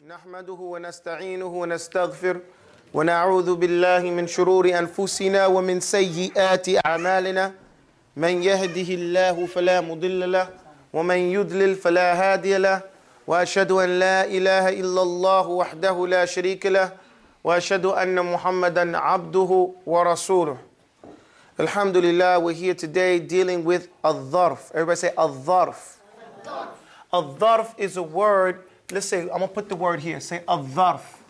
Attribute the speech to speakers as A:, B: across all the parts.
A: نحمده ونستعينه ونستغفر ونعوذ بالله من شرور أنفسنا ومن سيئات أعمالنا من يهده الله فلا مضل له ومن يضلل فلا هادي له وأشهد أن لا إله إلا الله وحده لا شريك له وأشهد أن محمدا عبده ورسوله. Alhamdulillah, we're here today dealing with al-dharf. Everybody say al-dharf. Al-dharf is a word. Let's say, I'm going to put the word here. Say al-dharf.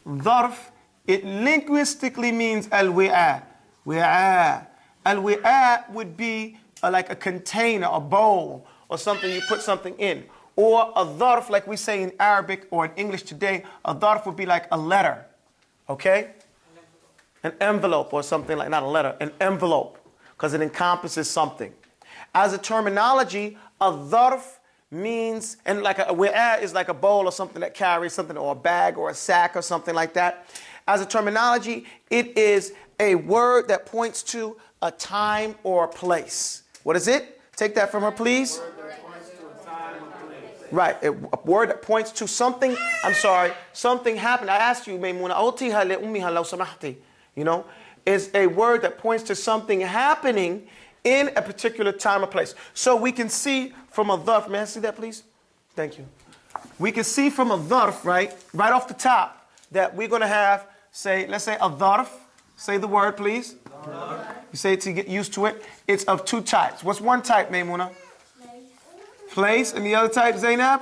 A: Dharf, it linguistically means al-wi'a. Wi'a. Al-wi'a would be like a container, a bowl, or something you put something in. Or a dharf, like we say in Arabic or in English today, a dharf would be like a letter. Okay? An envelope or something like, not a letter, an envelope, because it encompasses something. As a terminology, a dharf means, and like a wi'a is like a bowl or something that carries something, or a bag or a sack or something like that. As a terminology, it is a word that points to a time or a place. What is it? Take that from her, please. Right, a word that points to something, something happened. I asked you, Maymuna, awtiha li ummiha law samahti. You know, is a word that points to something happening in a particular time or place. So we can see from a dharf, may I see that please? Thank you. We can see from a dharf, right off the top, that we're going to have, let's say a dharf. Say the word, please. You say it to get used to it. It's of two types. What's one type, Maymuna? Place. And the other type, Zainab?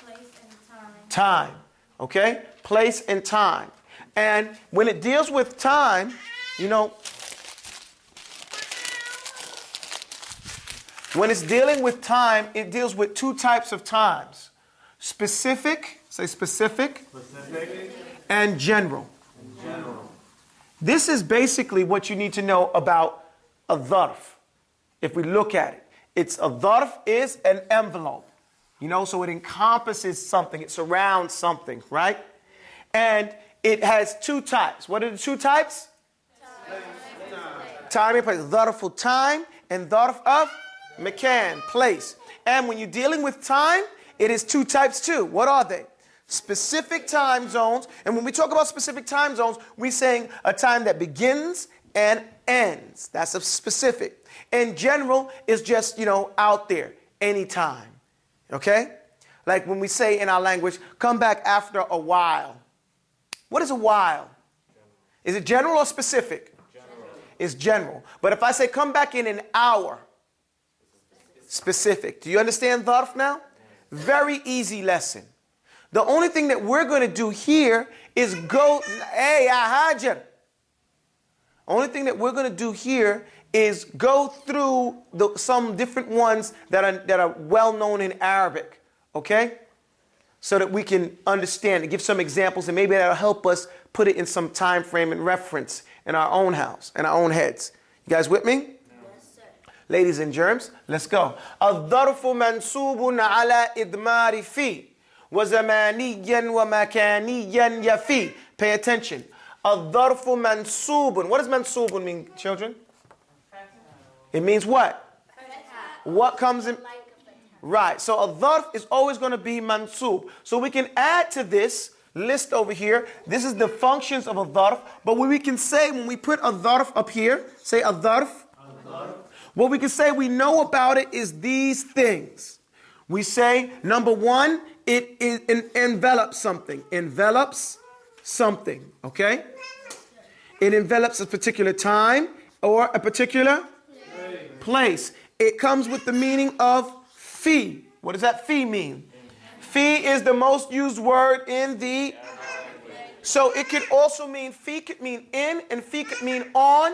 B: Place and time.
A: Time. Okay? Place and time. And when it deals with time, you know, when it's dealing with time, it deals with two types of times. Specific, say specific, and general. This is basically what you need to know about a dharf. If we look at it, a dharf is an envelope. You know, so it encompasses something, it surrounds something, right? And it has two types. What are the two types? Time and place. Dharf of time and dharf of makan, place. And when you're dealing with time, it is two types too. What are they? Specific time zones. And when we talk about specific time zones, we're saying a time that begins and ends. That's a specific. In general, is just, you know, out there, anytime. Okay? Like when we say in our language, come back after a while. What is a while? Is it general or specific? General. It's general. But if I say come back in an hour, specific. Do you understand dharf now? Very easy lesson. The only thing that we're going to do here is go, hey, Hajar. Only thing that we're going to do here is go through some different ones that are well known in Arabic. Okay? So that we can understand and give some examples, and maybe that'll help us put it in some time frame and reference in our own house, in our own heads. You guys with me?
B: Yes, sir.
A: Ladies and germs, let's go. الظرف منصوب على إضمار في وزمانيا ومكانيا يفي. Pay attention. الظرف منصوب. What does منصوب mean, children? It means what? What comes in? Right, so a dharf is always going to be mansub. So we can add to this list over here. This is the functions of a dharf. But what we can say when we put a dharf up here, say a dharf. What we can say we know about it is these things. We say, number one, it envelops something. Envelops something, okay? It envelops a particular time or a particular place. It comes with the meaning of fi. What does that fi mean? Fi is the most used word in the... So it could also mean, fi could mean in, and fi could mean on,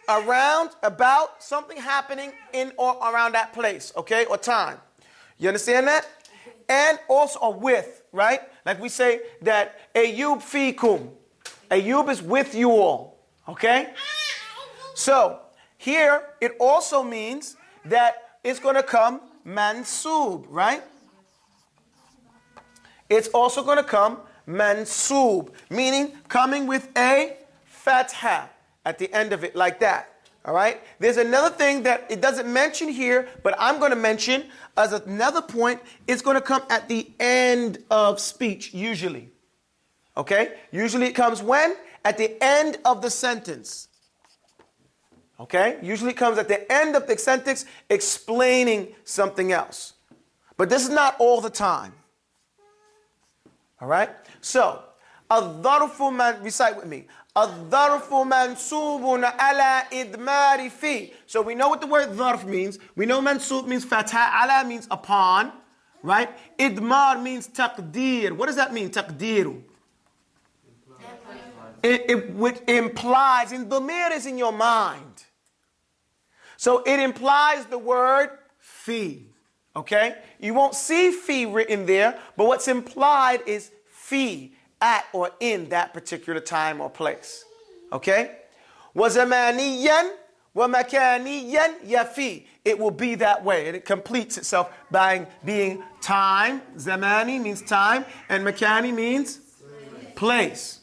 A: around, about, something happening in or around that place, okay, or time. You understand that? And also a with, right? Like we say that Ayub fikum. Ayub is with you all, okay? So here it also means that it's going to come mansub, right? It's also going to come mansub, meaning coming with a fatha at the end of it, like that. All right? There's another thing that it doesn't mention here, but I'm going to mention as another point. It's going to come at the end of speech, usually. Okay? Usually it comes when? At the end of the sentence. Okay? Usually it comes at the end of the sentence explaining something else. But this is not all the time. All right? So, الظرف man, recite with me. الظرف منصوب على إدمار في. So we know what the word ظرف means. We know mansub means fatha, ala means upon, right? Idmar means taqdir. What does that mean, taqdiru? It implies, and dhamir is in your mind. So it implies the word fi. Okay? You won't see fi written there, but what's implied is fi, at or in that particular time or place. Okay? وَزَمَانِيًّا وَمَكَانِيًّا يَفِي. It will be that way, and it completes itself by being time. Zamani means time, and makani means place.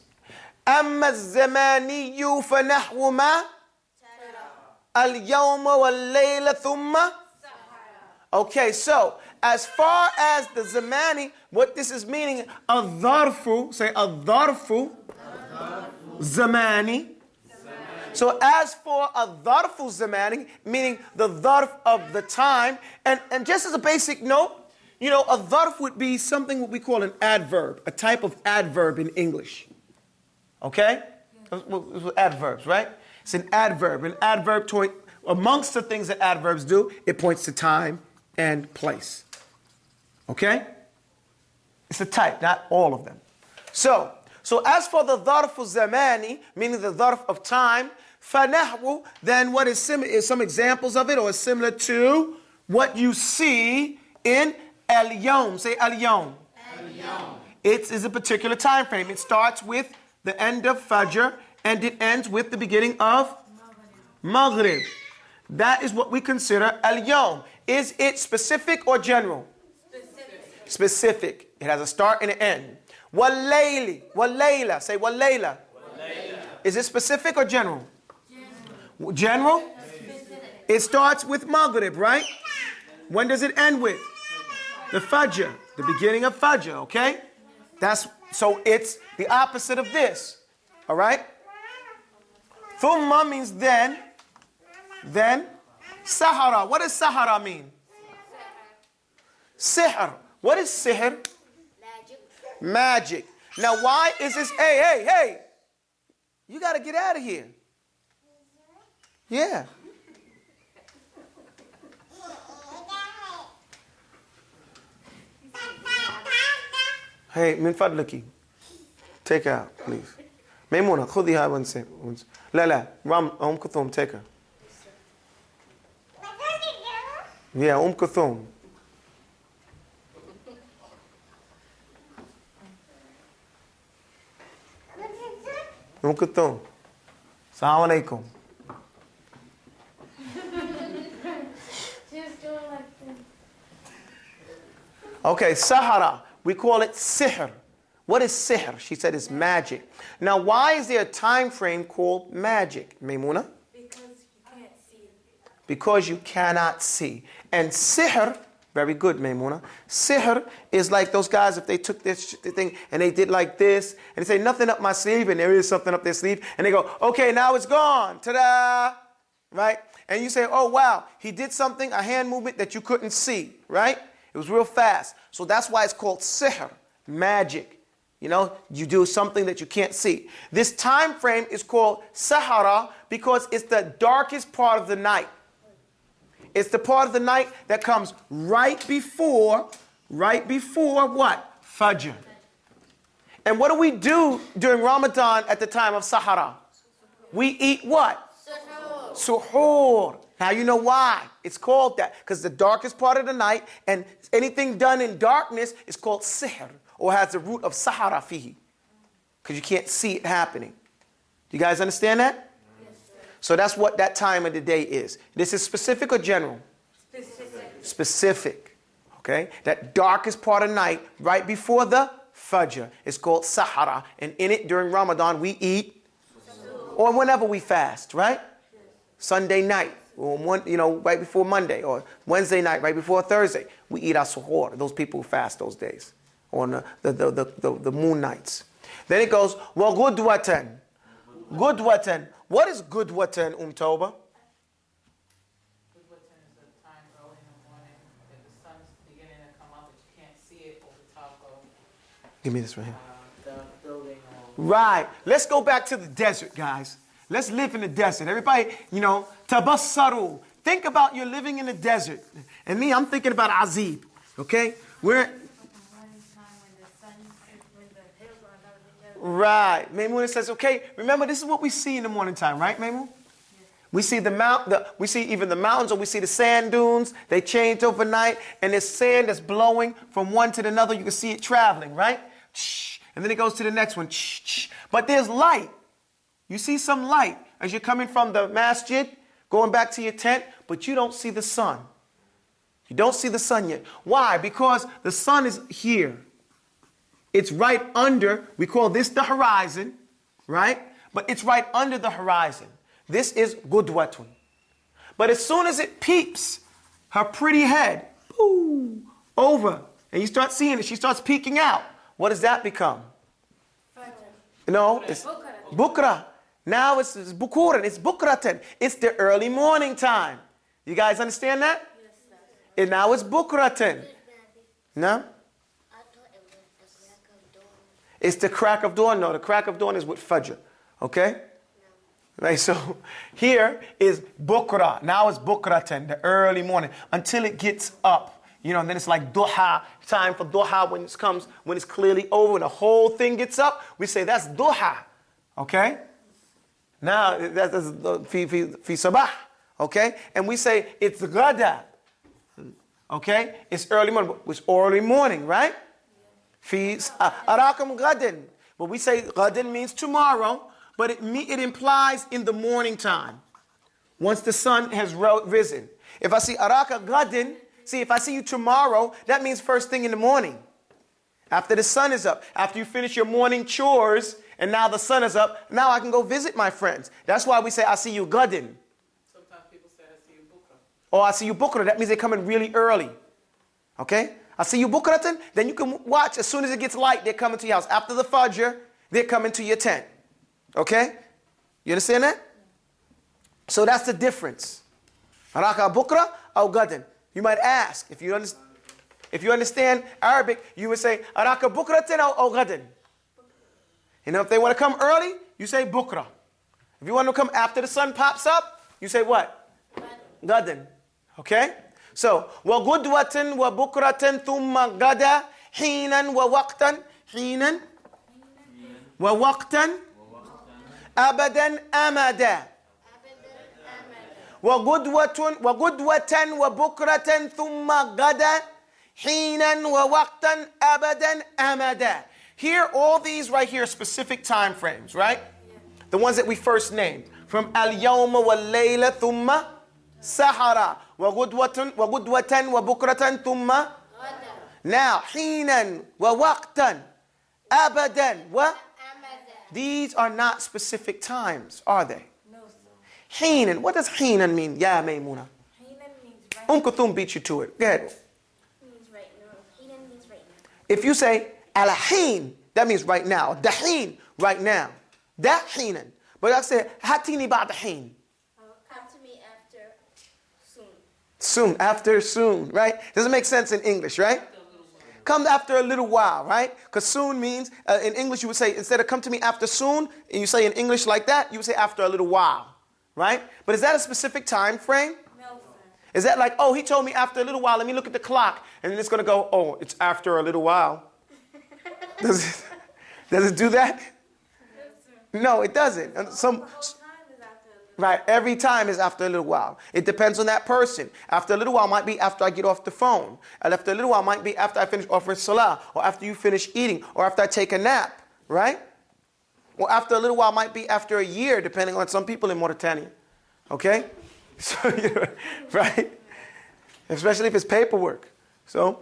A: أما الزماني فنحو ما اليوم والليل ثم. Okay, so as far as the zamani, what this is meaning, الظرف, say الظرف zamani. So as for الظرف zamani, meaning the dharf of the time, and just as a basic note, you know, a dharf would be something what we call an adverb, a type of adverb in English. Okay? Adverbs, right? It's an adverb. An adverb, amongst the things that adverbs do, it points to time and place. Okay? It's a type, not all of them. So as for the dharf zamani, meaning the dharf of time, فَنَحْوُ, then what is some examples of it, or is similar to what you see in al-yawm. Say al-yawm. Al-yawm. It is a particular time frame. It starts with the end of Fajr, and it ends with the beginning of Maghrib. That is what we consider al-yawm. Is it specific or general? Specific. Specific. It has a start and an end. Wal-layli. Wal-layla. Say wal-layla. Is it specific or general? General? Specific. It starts with Maghrib, right? When does it end with? The Fajr. The beginning of Fajr, okay? So it's the opposite of this. All right? Thumma means then. Then. Sahara. What does Sahara mean? Sihr. What is sihr? Magic. Now why is this? Hey. You got to get out of here. Yeah. Hey, min fadlaki. Take her out, please. Maymuna, خذيها ونسي. لا, Ram, Kulthum, take her. Yeah, Kulthum. Kulthum. Assalamu alaikum. Okay, Sahara. We call it sihr. What is sihr? She said it's magic. Now, why is there a time frame called magic, Maymuna?
B: Because you can't see.
A: Because you cannot see. And sihr, very good, Maymuna. Sihr is like those guys, if they took this thing and they did like this, and they say, nothing up my sleeve, and there is something up their sleeve, and they go, okay, now it's gone. Ta-da! Right? And you say, oh, wow, he did something, a hand movement that you couldn't see, right? It was real fast. So that's why it's called sihr, magic. You know, you do something that you can't see. This time frame is called Sahara because it's the darkest part of the night. It's the part of the night that comes right before what? Fajr. And what do we do during Ramadan at the time of Sahara? We eat what? Suhoor. Now you know why it's called that. Because the darkest part of the night, and anything done in darkness is called sihr, or has the root of Sahara fihi. Because you can't see it happening. Do you guys understand that? Yes, sir. So that's what that time of the day is. This is specific or general? Specific. Specific. Okay? That darkest part of night, right before the Fajr, is called Sahara. And in it, during Ramadan, we eat, or whenever we fast, right? Sunday night, or right before Monday, or Wednesday night, right before Thursday, we eat our suhoor. Those people who fast those days, on the moon nights. Then it goes, wa gudwatan. Gudwatan. What is gudwatan, Toba?
C: Gudwatan is the time early in the morning that the sun's beginning to come up, but you can't see it over top of
A: Give me this right here.
C: the building.
A: Right. Let's go back to the desert, guys. Let's live in the desert. Everybody, tabassaru. Think about you're living in the desert. And me, I'm thinking about Azib. Okay? Right. Maimuna says, okay, remember this is what we see in the morning time, right, Maimuna? Yes. We see we see even the mountains, or we see the sand dunes. They change overnight, and there's sand that's blowing from one to the other. You can see it traveling, right? And then it goes to the next one. But there's light. You see some light as you're coming from the masjid, going back to your tent, but you don't see the sun. You don't see the sun yet. Why? Because the sun is here. It's right under, we call this the horizon, right? But it's right under the horizon. This is gudwatun. But as soon as it peeps her pretty head, boo, over, and you start seeing it, she starts peeking out. What does that become? No, it's bukra. Now it's bukuran, it's bukratan. It's the early morning time. You guys understand that? Yes, sir. And now it's bukratan. No? It's the crack of dawn. No, the crack of dawn is with fajr. Okay? No. Right, so here is bukra. Now it's bukratan, the early morning, until it gets up. And then it's like duha, time for duha when it's clearly over, when the whole thing gets up, we say that's duha. Okay? Now, that's fi sabah. Okay? And we say it's gada. Okay? It's early morning. It's early morning, right? Fi arakam gadin. But we say gadin means tomorrow, but it implies in the morning time, once the sun has risen. If I see araka gadin, if I see you tomorrow, that means first thing in the morning. After the sun is up, after you finish your morning chores, and now the sun is up, now I can go visit my friends. That's why we say, I see you gadin.
C: Sometimes people say, I see you bukra.
A: Oh, I see you bukra. That means they're coming really early. Okay? I see you bukratan. Then you can watch. As soon as it gets light, they're coming to your house. After the fajr, they're coming to your tent. Okay? You understand that? So that's the difference. Araka bukra or gadin. You might ask, if you understand Arabic, you would say, Araka bukratin or gadin. If they want to come early, you say bukra. If you want to come after the sun pops up, you say what? Gadin. Okay? So, وَغُدْوَةً وَبُكْرَةً ثُمَّ غَدَى حِينًا وَوَقْتًا حِينًا وَوَقْتًا أَبَدًا أَمَدًا وَغُدْوَةً وَبُكْرَةً ثُمَّ غَدَى حِينًا وَوَقْتًا أَبَدًا أَمَدًا. Here, all these right here are specific time frames, right? Yeah. The ones that we first named. From al-yawma wal-layla thumma sahara. وَغُدْوَةً وَبُكْرَةً ثُمَّ Now, حِينًا وَوَقْتًا أَبَدًا These are not specific times, are they?
B: No, sir.
A: حِينًا. What does حِينًا mean? Ya Maymuna.
B: Heenan means right.
A: Kulthum beat you to it. Go ahead.
B: Means right now. Heenan means right now.
A: If you say al-heen, that means right now. Daheen, right now. Dahinan. But I say hatini ba'da heen.
B: Come to me after soon.
A: Soon, after soon, right? Doesn't make sense in English, right? Come after a little while, right? Because soon means, in English you would say, instead of come to me after soon, and you say in English like that, you would say after a little while, right? But is that a specific time frame?
B: No, sir.
A: Is that like, oh, he told me after a little while, let me look at the clock, and then it's going to go, oh, it's after a little while. Does it do that? No, it doesn't. Right, every time is after a little while. It depends on that person. After a little while might be after I get off the phone. And after a little while might be after I finish offering salah, or after you finish eating, or after I take a nap, right? Or after a little while might be after a year, depending on some people in Mauritania. Okay? So, right? Especially if it's paperwork. So,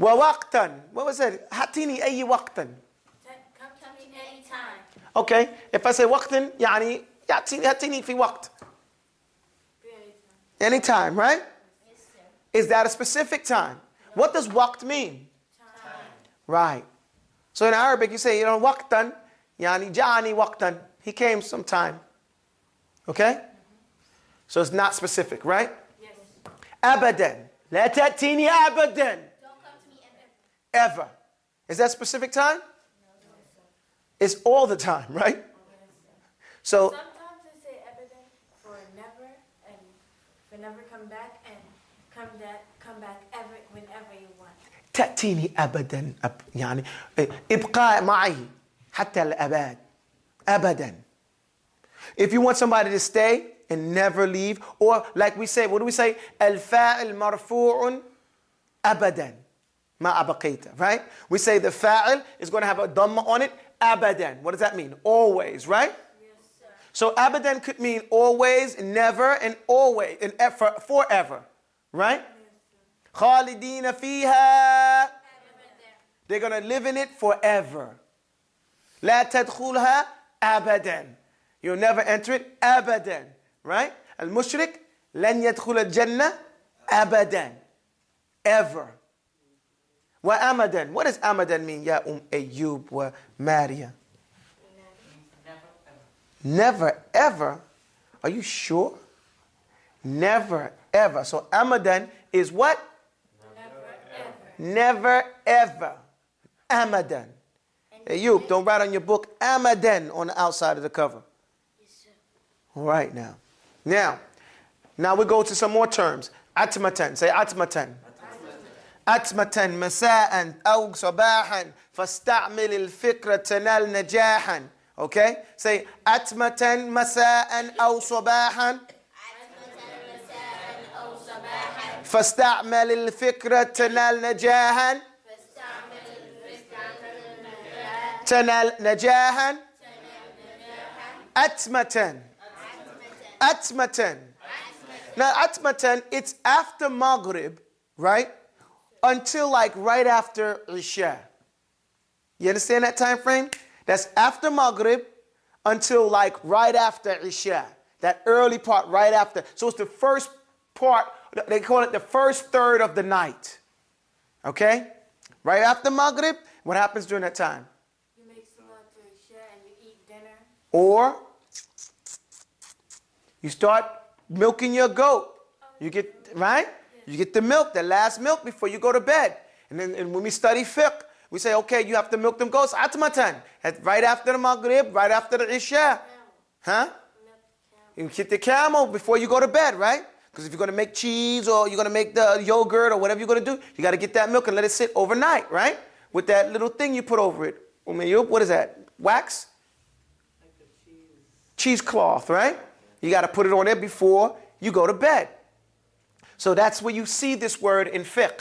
A: وَوَقْتًا. What was that? Hatini أي وقتا.
B: Come to me anytime.
A: Okay. If I say وقتا, يعني يعطيني في وقت. Anytime, right?
B: Yes, sir.
A: Is that a specific time? What does waqt mean?
B: Time.
A: Right. So in Arabic you say, waqtan, yani ja'ani waqtan. He came sometime. Okay? So it's not specific, right?
C: Yes.
A: Abadan. La ta'tini abadan.
B: Don't come to me ever.
A: Ever. Is that specific time? It's all the time, right? So,
D: Sometimes they say evident for never and for never come back and come back ever whenever you want.
A: تأتيني أبدا يعني إبقاء معي حتى الأبد أبدا. If you want somebody to stay and never leave, or like we say, what do we say? الفاعل مرفوع أبدا ما أبقيت, right? We say the fa'il is going to have a dhamma on it, abadan. What does that mean? Always, right?
B: Yes, sir.
A: So abadan could mean always, never, and always, and forever, right? Khalidina fiha. They're going to live in it forever. La tadkhulha abadan. You'll never enter it abadan, right? Al-mushrik lan yadkhul al-jannah abadan. Ever. Wa amadan. What does amadan mean? Ya Ayyub wa Maria.
C: Never, ever.
A: Never ever. Are you sure? Never ever. So amadan is what? Never ever. Amadan. Ayyub, don't write on your book amadan on the outside of the cover.
B: Yes, sir.
A: All right now. Now we go to some more terms. Atmatan. Say atmatan. أتمة مساء أو صباحا فاستعمل الفكرة تنال نجاحا. Okay? Say أتمة مساء أو صباحا فاستعمل الفكرة تنال نجاحا. تنال نجاحا. أتمة. أتمة. Now أتمة, it's after Maghrib, right? Until like right after Isha. You understand that time frame? That's after Maghrib until like right after Isha. That early part right after. So it's the first part, they call it the first third of the night. Okay? Right after Maghrib, what happens during that time?
D: You make salat to Isha and you eat dinner.
A: Or you start milking your goat. You get, right? You get the milk, the last milk before you go to bed. And then when we study fiqh, we say, okay, you have to milk them goats atmatan. Right after the Maghrib, right after the Isha. Huh? You hit the camel before you go to bed, right? Because if you're going to make cheese or you're going to make the yogurt or whatever you're going to do, you got to get that milk and let it sit overnight, right? With that little thing you put over it. What is that? Wax?
C: Like the cheese.
A: Cheesecloth, right? You got to put it on there before you go to bed. So that's where you see this word in fiqh.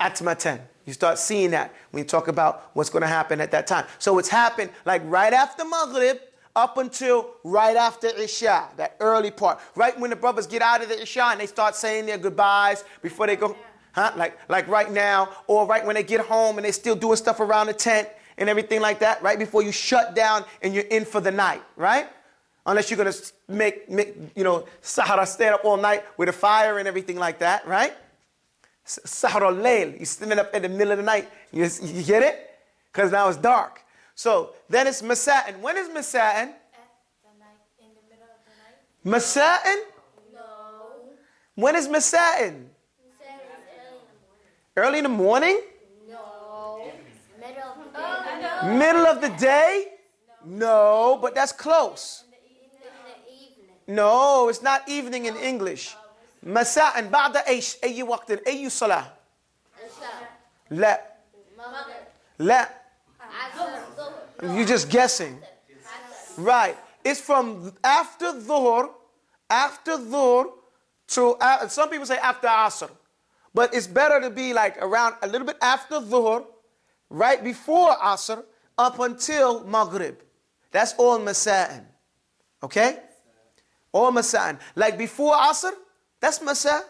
A: Atmatan. You start seeing that when you talk about what's going to happen at that time. So it's happened like right after Maghrib up until right after Isha, that early part. Right when the brothers get out of the Isha and they start saying their goodbyes before they go, huh? Like right now, or right when they get home and they're still doing stuff around the tent and everything like that, right before you shut down and you're in for the night, right? Unless you're going to make Sahara, stay up all night with a fire and everything like that, right? Sahara al-layl, you're standing up in the middle of the night. You get it? Because now it's dark. So then it's Masa'an. When is Masa'an?
D: At the night, in the middle of the night.
A: Masa'an?
B: No.
A: When is Masa'an?
B: Saturday early in the morning.
A: Early in the morning?
B: No. Middle of the day.
A: Middle of the day? No, but that's close.
B: In the evening.
A: No, it's not evening in English. مساء بعد أي وقت أي صلاة؟ لا
B: Maghrib.
A: لا.
B: Asr.
A: You're just guessing. Right. It's from after Dhuhr to, some people say after Asr. But it's better to be like around a little bit after Dhuhr, right before Asr, up until Maghrib. That's all Masa'an. Okay? All Masa'an. Like before Asr, that's Masa,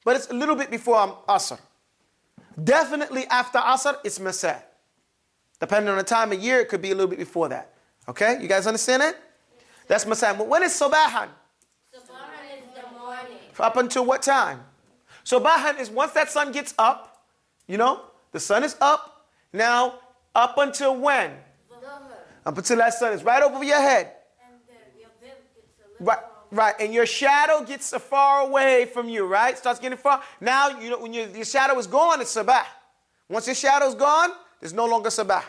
A: but it's a little bit before Asr. Definitely after Asr, it's Masa. Depending on the time of year, it could be a little bit before that. Okay? You guys understand that? That's Masa. But when is Sabahan?
B: Sabahan is the morning.
A: Up until what time? Sabahan is once that sun gets up, you know, the sun is up. Now, up until when? Up until that sun is right over your head.
D: And your bib gets a little
A: Right, and your shadow gets far away from you, right? Starts getting far. Now, you know, when your shadow is gone, it's sabah. Once your shadow's gone, there's no longer sabah,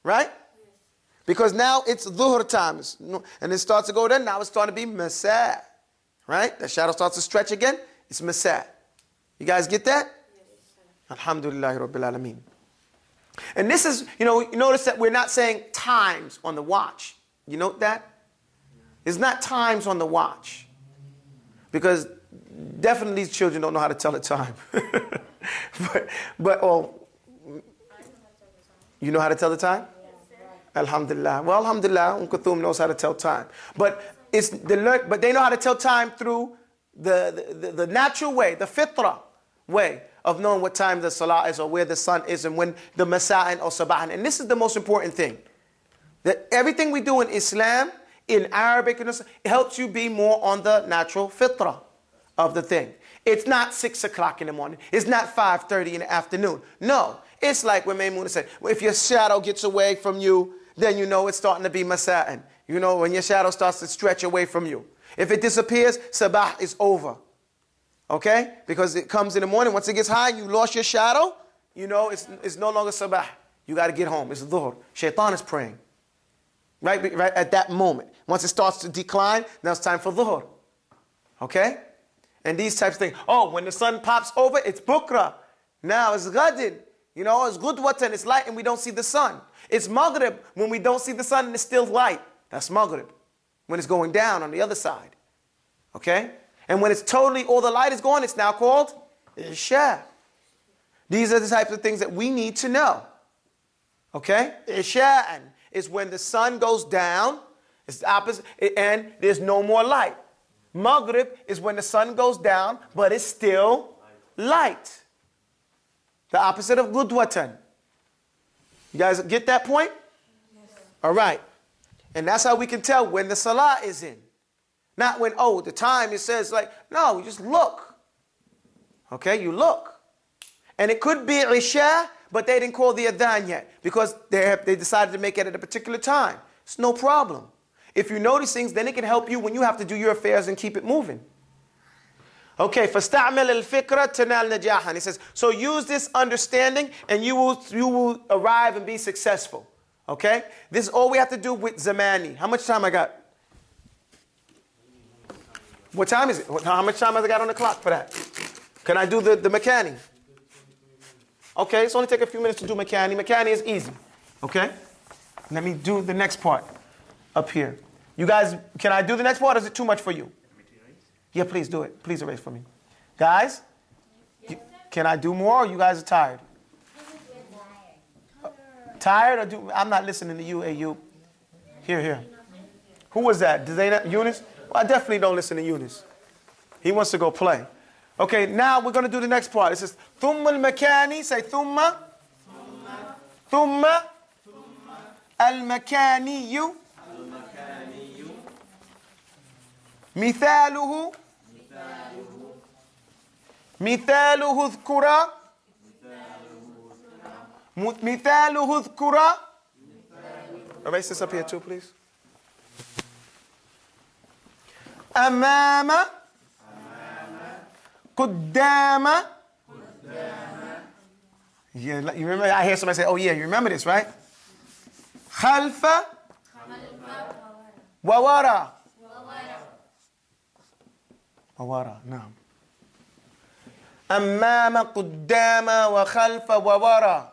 A: right? Because now it's dhuhr time, and it starts to go then. Now it's starting to be masa, right? The shadow starts to stretch again. It's masa. You guys get that? Yes. Alhamdulillah Rabbil Alameen. And this is, you know, you notice that we're not saying times on the watch. You note that? It's not times on the watch. Because definitely these children don't know how to tell the time. You know how to tell the time? Alhamdulillah. Well, alhamdulillah, Kuthum knows how to tell time. But they know how to tell time through the natural way, the fitrah way of knowing what time the salah is or where the sun is and when the masa'in or sabahan. And this is the most important thing. That everything we do in Islam, in Arabic, it helps you be more on the natural fitrah of the thing. It's not 6 o'clock in the morning. It's not 5:30 in the afternoon. No. It's like when Maymuna said, if your shadow gets away from you, then you know it's starting to be masa'in. You know, when your shadow starts to stretch away from you. If it disappears, sabah is over. Okay? Because it comes in the morning. Once it gets high, you lost your shadow, you know, it's no longer sabah. You got to get home. It's dhuhr. Shaitan is praying. Right at that moment. Once it starts to decline, now it's time for dhuhr. Okay? And these types of things. Oh, when the sun pops over, it's bukra. Now it's ghadin. You know, it's gudwatan, it's light and we don't see the sun. It's maghrib when we don't see the sun and it's still light. That's maghrib. When it's going down on the other side. Okay? And when it's totally, all the light is gone, it's now called isha. These are the types of things that we need to know. Okay? Isha'an is when the sun goes down, it's the opposite, and there's no more light. Maghrib is when the sun goes down, but it's still light. The opposite of gudwatan. You guys get that point? Yes. All right. And that's how we can tell when the salah is in. Not when, oh, the time it says like, no, you just look. Okay, you look. And it could be Isha, but they didn't call the adhan yet because they decided to make it at a particular time. It's no problem. If you know these things, then it can help you when you have to do your affairs and keep it moving. Okay, فَاسْتَعْمِلِ الْفِكْرَ تَنَالْ نَجَاحًا. He says, so use this understanding and you will arrive and be successful. Okay? This is all we have to do with zamani. How much time I got? What time is it? How much time has I got on the clock for that? Can I do the makani? Okay, it's only take a few minutes to do makani. Makani is easy. Okay? Let me do the next part up here. You guys, can I do the next part or is it too much for you? Yeah, please do it. Please erase for me. Guys, can I do more or you guys are tired? Tired or I'm not listening to you, Ayub. Here. Who was that? Did they not? Eunice? Well, I definitely don't listen to Eunice. He wants to go play. Okay, now we're going to do the next part. It says, ثُمَّ الْمَكَانِ. Say, ثُمَّ. ثُمَّ. الْمَكَانِيُّ. مثاله اذكرا مثاله اذكرا. Erase this up here too, please. أمام قدام. Yeah, you remember? I hear somebody say, oh yeah, you remember this, right? خلف وورا. وورا نعم. أمام قدام وخلف وورا.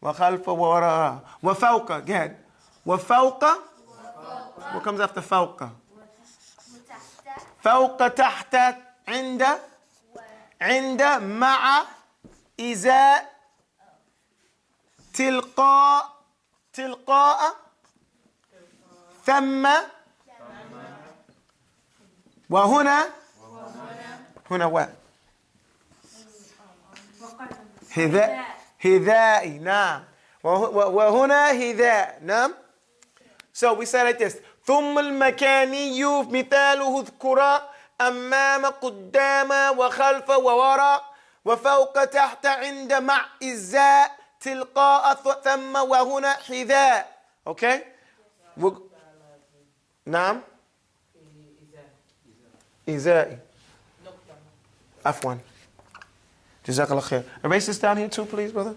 A: وخلف وورا. وفوق. Go ahead. وفوق. What comes after فوق? فوق تحت عند مع إزاء تلقاء ثم وهنا. هنا what? هذائي. نعم. وهنا هذاء. نعم. So we say like this. ثم المكاني مثاله اذكرا أمام قدام وخلف ووراء وفوق تحت عند مع إزاء تلقاء ثم وهنا حذاء. Okay? نعم. إزائي. عفوا. جزاك الله خير. Erase this down here too, please, brother.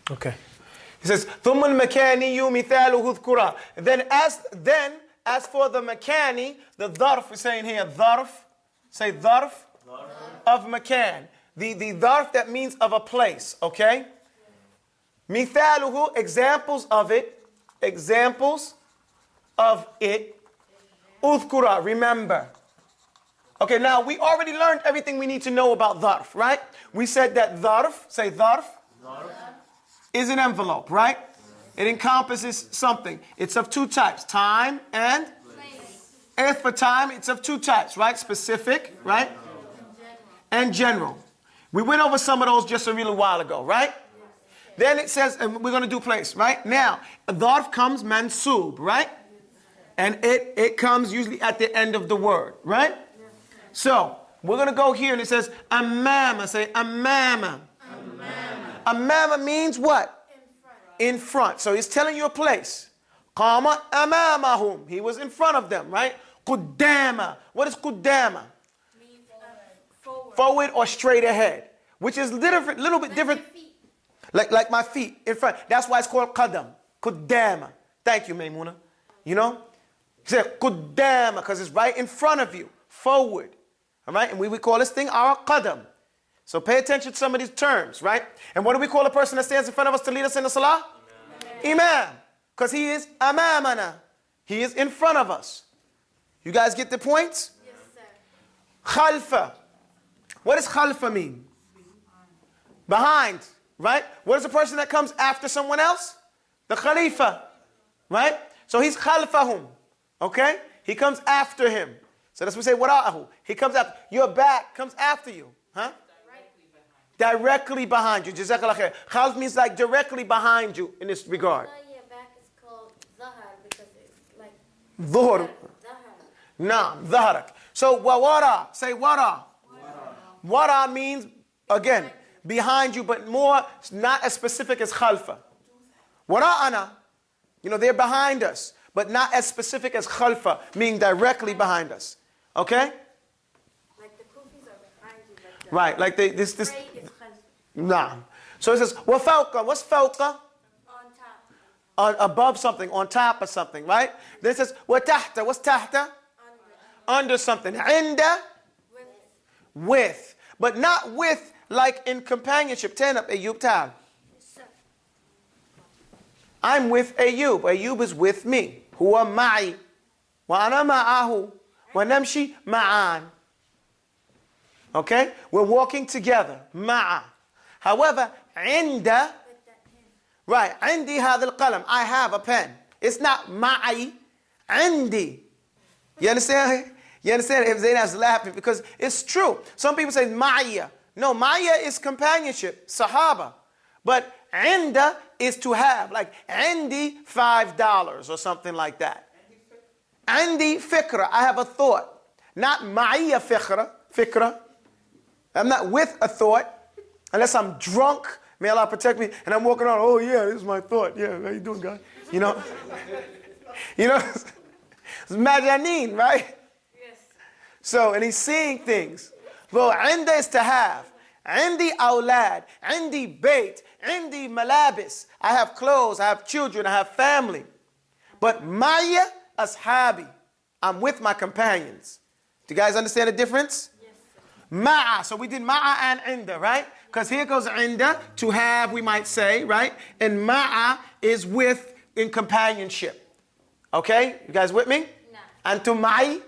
A: Okay. He says, ثم المكاني مثاله اذكرا. Then as for the makani, the dharf is saying here, dharf. Say dharf of makan. The dharf that means of a place, okay? Mithaluhu, examples of it. Examples of it. Udhkura, remember. Okay, now we already learned everything we need to know about dharf, right? We said that dharf, say dharf, is an envelope, right? It encompasses something. It's of two types, time and place. As for time, it's of two types, right? Specific, right? And general. We went over some of those just a little while ago, right? Then it says, and we're going to do place, right? Now, dharf comes mansub, right? And it comes usually at the end of the word, right? So, we're going to go here and it says, amama, say amama. Amama means what? In front. So he's telling you a place. Qama amamahum. He was in front of them, right? Quddama. What is quddama? Forward or straight ahead. Which is little bit different. Like my feet in front. That's why it's called qadam. Quddama. Thank you, Maymuna. You know? He said quddama because it's right in front of you. Forward. All right? And we would call this thing our qadam. So pay attention to some of these terms, right? And what do we call a person that stands in front of us to lead us in the salah? Imam. Because he is amamana. He is in front of us. You guys get the points?
D: Yes, sir.
A: Khalfa. What does khalfa mean? Behind, right? What is the person that comes after someone else? The khalifa, right? So he's khalfahum, okay? He comes after him. So that's what we say, wara'ahu. He comes after. Your back comes after you, huh? Directly behind you. Jazakallah khair. Khalf means like directly behind you in this regard.
B: Your back is called zahar because it's like
A: Dhuhr. Naam, dhaharak. So wara, say wara. Wara means, again, behind you, but more, not as specific as khalfa. Wara'ana, they're behind us, but not as specific as khalfa, meaning directly behind us. Okay? Right, like this. Nah. So it says, وَفَوْقَ. What's fawqa? On top. Above something, on top of something, right? Then it says, وَتَحْتَ. What's tahta? Under something. عِنْدَ. With. But not with like in companionship. Turn up, Ayub, tal. I'm with Ayub. Ayub is with me. هُوَ مَعِي. وَأَنَا مَعَهُ. وَنَمْشِي مَعَانِ. Okay? We're walking together. Ma'a. However, inda. Right. Indi hadha al-qalam. I have a pen. It's not ma'i. Indi. You understand? You understand? If Zainab's laughing because it's true. Some people say ma'iya. No, ma'iya is companionship. Sahaba. But inda is to have. Like indi $5 or something like that. Indi fikra. I have a thought. Not ma'iya fikra. I'm not with a thought unless I'm drunk. May Allah protect me. And I'm walking around. Oh yeah, this is my thought. Yeah, how you doing, guy? You know, it's majaneen, right?
D: Yes.
A: So, and he's seeing things. Well, inda is to have. Indi awlad. Indi bait. Indi malabis. I have clothes. I have children. I have family. But maya ashabi. I'm with my companions. Do you guys understand the difference? Ma'a. So we did ma'a and inda, right? Because here goes inda, to have, we might say, right? And ma'a is with, in companionship. Okay? You guys with me?
B: No.
A: Antum ma'i?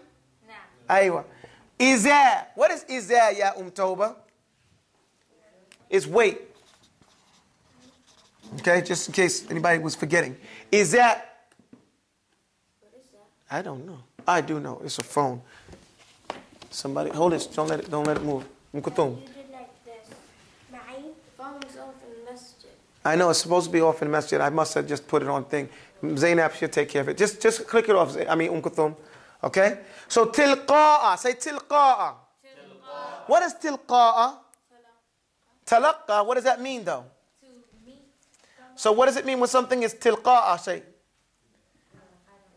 B: No.
A: Aywa. Izar. What is izar, ya Toba? It's weight. Okay, just in case anybody was forgetting. Is that?
B: What is that?
A: I don't know. I do know. It's a phone. Somebody hold it. Don't let it move. Mukutum.
B: You did like this. Ma'in? The phone was off in the masjid.
A: I know it's supposed to be off in the masjid. I must have just put it on thing. Zainab should take care of it. Just click it off. I mean, Kuthum. Okay? So tilqa'a. Say tilqa'a. What is tilqa'a? Talaqqa. What does that mean though?
D: To meet.
A: So what does it mean when something is tilqa'a? Say.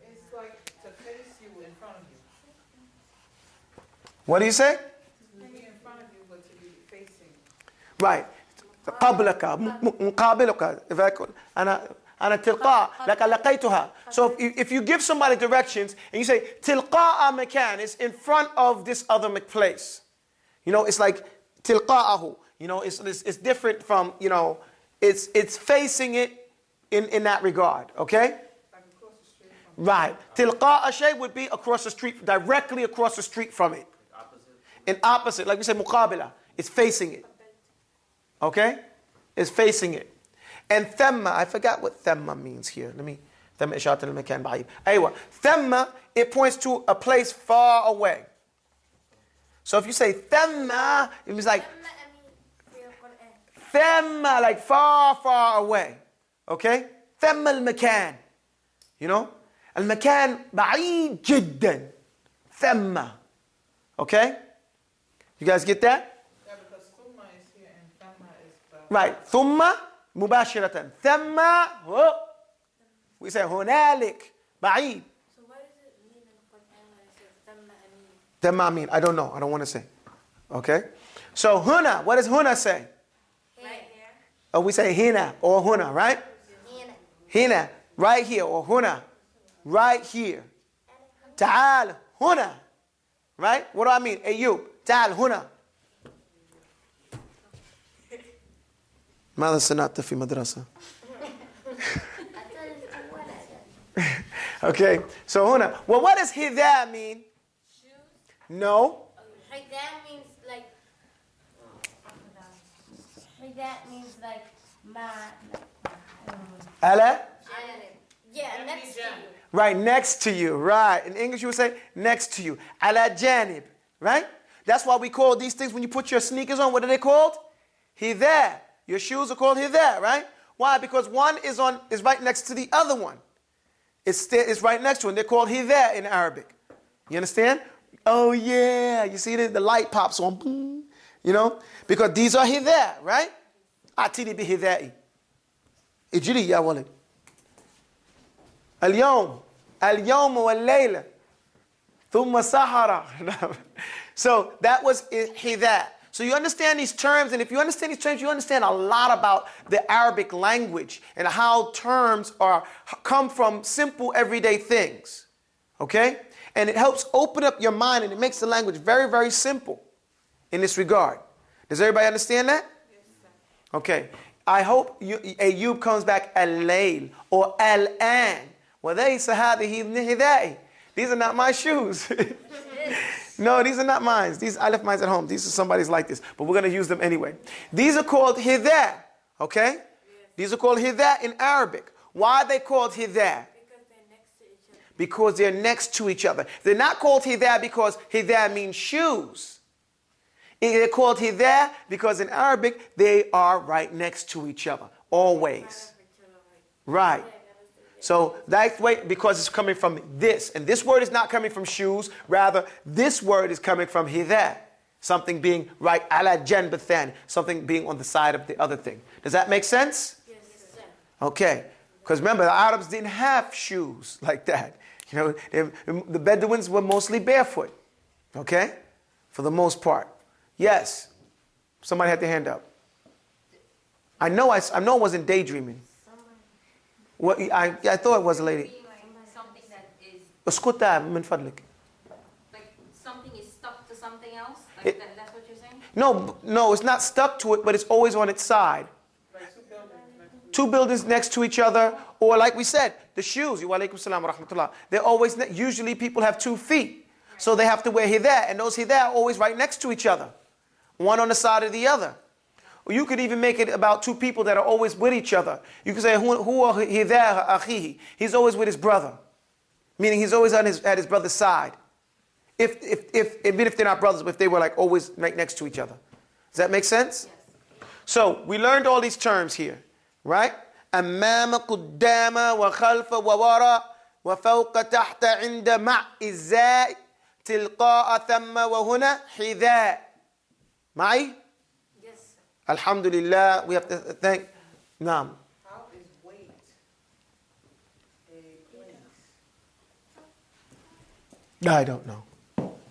C: It's like to face you in front of you.
A: What do you say?
C: To be in front of you, but to be facing.
A: Right. قبلك مقابلك. If I could. أنا تلقاء لك لقيتها. So if you give somebody directions and you say تلقاء مكان, it's in front of this other place. You know, it's like تلقاءه. You know, it's different from, you know, it's facing it in that regard. Okay?
C: Like across the street from
A: Right. تلقاء شيء would be across the street, directly across the street from it. In opposite, like we say مقابلة. It's facing it. Okay? It's facing it. And thamma, I forgot what thamma means here. Let me, thamma إشارة المكان بعيد. أيوة. Thamma, it points to a place far away. So if you say thamma, it means like thamma, like far, far away. Okay? Thamma المكان. You know? المكان بعيد جدا. Thamma. Okay? You guys get that?
C: yeah, because summa is here and thamma is the
A: Right. ثم مباشرة. ثم هو. We say هنالك بعيد.
D: So what does it mean in the Quran when it says Thamma Amin?
A: ثم mean. I don't know. I don't want to say. Okay? So هنا. What does هنا say?
D: Right here.
A: Oh, we say هنا or هنا, right? هنا. Right here or هنا. Right here. تعال هنا. Right? What do I mean? Ayub. تعال هنا. ماذا صنعت في مدرسة؟ Okay, so هنا. Well, what does hidha mean?
B: Shoes?
A: No.
B: Like that means like. Like that means like ma.
A: ألا?
B: Yeah, next to you.
A: Right, next to you. Right. In English, you would say next to you. Ala janib. Right? That's why we call these things when you put your sneakers on. What are they called? Hidha. Your shoes are called hidha, right? Why? Because one is right next to the other one. It's right next to it. They're called hidha in Arabic. You understand? Oh yeah. You see the light pops on. Boom. You know? Because these are hidha, right? Atini bi hidha'i. Ijri ya walid. اليوم والليلة ثم سحرة. So that was hidha. So you understand these terms, and if you understand these terms, you understand a lot about the Arabic language and how terms come from simple everyday things. Okay? And it helps open up your mind, and it makes the language very, very simple in this regard. Does everybody understand that?
C: yes, sir.
A: Okay. I hope Ayub comes back al-layl or al-an. These are not my shoes. No, these are not mine. I left mine at home. These are somebody's like this. But we're going to use them anyway. These are called hidha. Okay? These are called hidha in Arabic. Why are they called hidha?
D: Because they're next to each other.
A: Because they're next to each other. They're not called hidha because hidha means shoes. They're called hidha because in Arabic they are right next to each other. Always. Right. So that's way because it's coming from this. And this word is not coming from shoes. Rather, this word is coming from hidha. Something being right ala janbathan. Something being on the side of the other thing. Does that make sense?
D: Yes, sir.
A: Okay. Because remember, the Arabs didn't have shoes like that. You know, the Bedouins were mostly barefoot. Okay? For the most part. Yes. Somebody had their hand up. I know I wasn't daydreaming. Well, I thought it was a lady.
E: Something that is
A: اسكتها من فضلك.
E: like something is stuck to something else. Like that's what you're saying.
A: No, it's not stuck to it, but it's always on its side. Two buildings next to each other, or like we said, the shoes. Wa alaikum salam wa rahmatullah. They're always usually people have 2 feet, so they have to wear hidha, and those hidha are always right next to each other, one on the side of the other. Or you could even make it about two people that are always with each other. You could say, huwa hidha akhihi. He's always with his brother. Meaning he's always at his brother's side. Even if they're not brothers, but if they were like always right next to each other. Does that make sense?
E: Yes.
A: So we learned all these terms here, right? أمام قدام وخلف ووراء وفوق تحت عند مع إزاء تلقاء ثم وهنا حذاء. معي؟
E: Yes.
A: Alhamdulillah, we have to thank. Naam.
C: How is weight a place?
A: I don't know.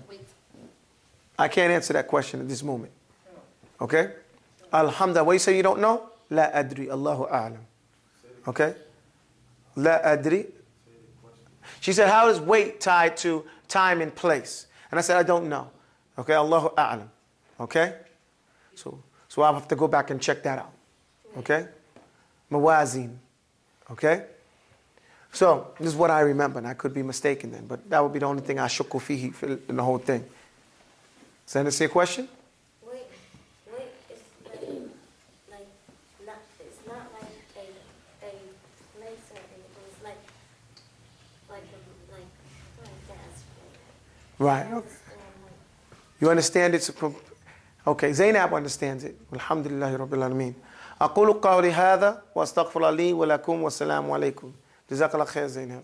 E: Wait.
A: I can't answer that question at this moment. Okay? Alhamdulillah. What you say you don't know? La adri. Allahu a'lam. Okay? La adri. She said, how is weight tied to time and place? And I said, I don't know. Okay? Allahu a'lam. Okay? So I'll have to go back and check that out. Okay? Mawazin. Okay? So, this is what I remember, and I could be mistaken then, but that would be the only thing I shukku fihi in the whole thing. Does that answer your question?
B: Wait is like not. It's not like a place or anything. It's like that's
A: Right. Okay. You understand it? Okay, Zainab understands it. Alhamdulillahi Rabbil Alameen. أقول قولي هذا وأستغفر لي ولكم والسلام عليكم. جزاك الله خير زينب.